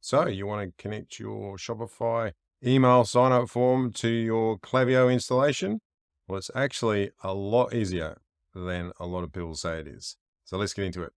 So you want to connect your Shopify email sign-up form to your Klaviyo installation? Well, it's actually a lot easier than a lot of people say it is. So let's get into it.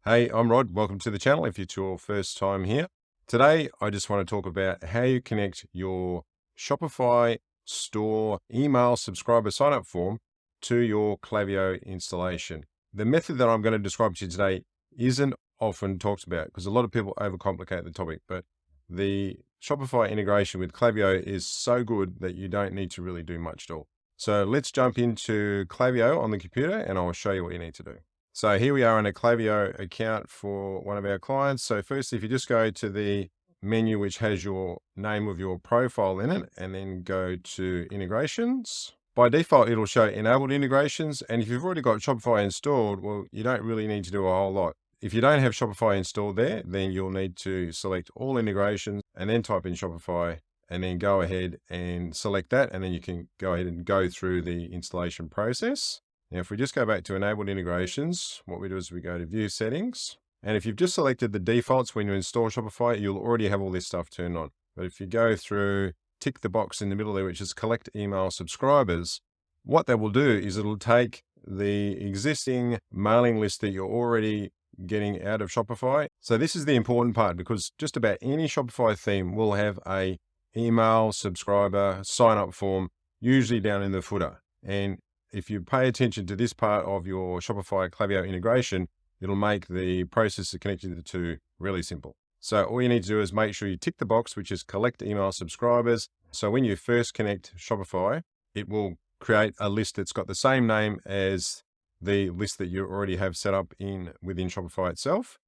Hey, I'm Rod. Welcome to the channel if it's your first time here. Today, I just want to talk about how you connect your Shopify store email subscriber sign-up form to your Klaviyo installation. The method that I'm going to describe to you today isn't often talked about because a lot of people overcomplicate the topic, but the Shopify integration with Klaviyo is so good that you don't need to really do much at all. So let's jump into Klaviyo on the computer and I'll show you what you need to do. So here we are in a Klaviyo account for one of our clients. So first, if you just go to the menu which has your name of your profile in it and then go to integrations, by default, it'll show enabled integrations. And if you've already got Shopify installed, well, you don't really need to do a whole lot. If you don't have Shopify installed there, then you'll need to select all integrations and then type in Shopify and then go ahead and select that. And then you can go ahead and go through the installation process. Now, if we just go back to enabled integrations, what we do is we go to view settings. And if you've just selected the defaults when you install Shopify, you'll already have all this stuff turned on. But if you go through, tick the box in the middle there, which is collect email subscribers, what that will do is it'll take the existing mailing list that you're already getting out of Shopify. So this is the important part because just about any Shopify theme will have a email subscriber sign up form, usually down in the footer. And if you pay attention to this part of your Shopify Klaviyo integration, it'll make the process of connecting the two really simple. So all you need to do is make sure you tick the box, which is collect email subscribers. So when you first connect Shopify, it will create a list that's got the same name as the list that you already have set up within Shopify itself.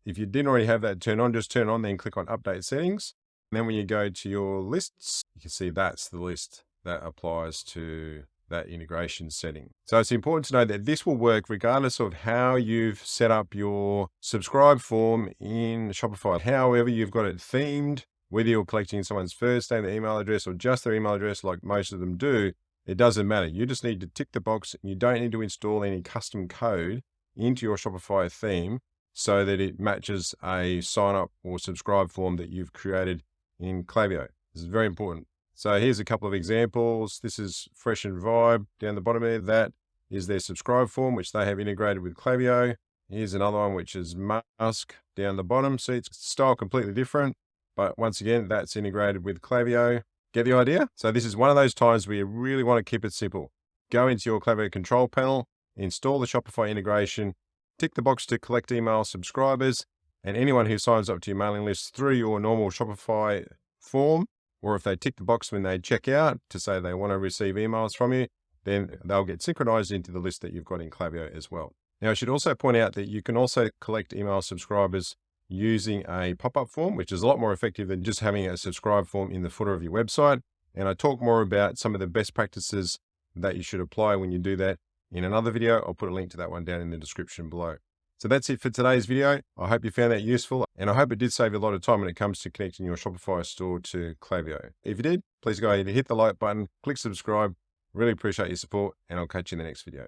If you didn't already have that turned on, just turn on, then click on update settings. And then when you go to your lists, you can see that's the list that applies to that integration setting. So it's important to know that this will work regardless of how you've set up your subscribe form in Shopify. However you've got it themed, whether you're collecting someone's first name, their email address, or just their email address like most of them do, it doesn't matter. You just need to tick the box and you don't need to install any custom code into your Shopify theme so that it matches a sign up or subscribe form that you've created in Klaviyo. This is very important. So here's a couple of examples. This is Fresh and Vibe down the bottom there. That is their subscribe form, which they have integrated with Klaviyo. Here's another one, which is Mask down the bottom. See, it's style completely different, but once again, that's integrated with Klaviyo. Get the idea? So this is one of those times where you really want to keep it simple. Go into your Klaviyo control panel, install the Shopify integration, tick the box to collect email subscribers, and anyone who signs up to your mailing list through your normal Shopify form, or if they tick the box when they check out to say they want to receive emails from you, then they'll get synchronized into the list that you've got in Klaviyo as well. Now, I should also point out that you can also collect email subscribers using a pop-up form, which is a lot more effective than just having a subscribe form in the footer of your website. And I talk more about some of the best practices that you should apply when you do that in another video. I'll put a link to that one down in the description below. So that's it for today's video. I hope you found that useful, and I hope it did save you a lot of time when it comes to connecting your Shopify store to Klaviyo. If you did, please go ahead and hit the like button, click subscribe. Really appreciate your support, and I'll catch you in the next video.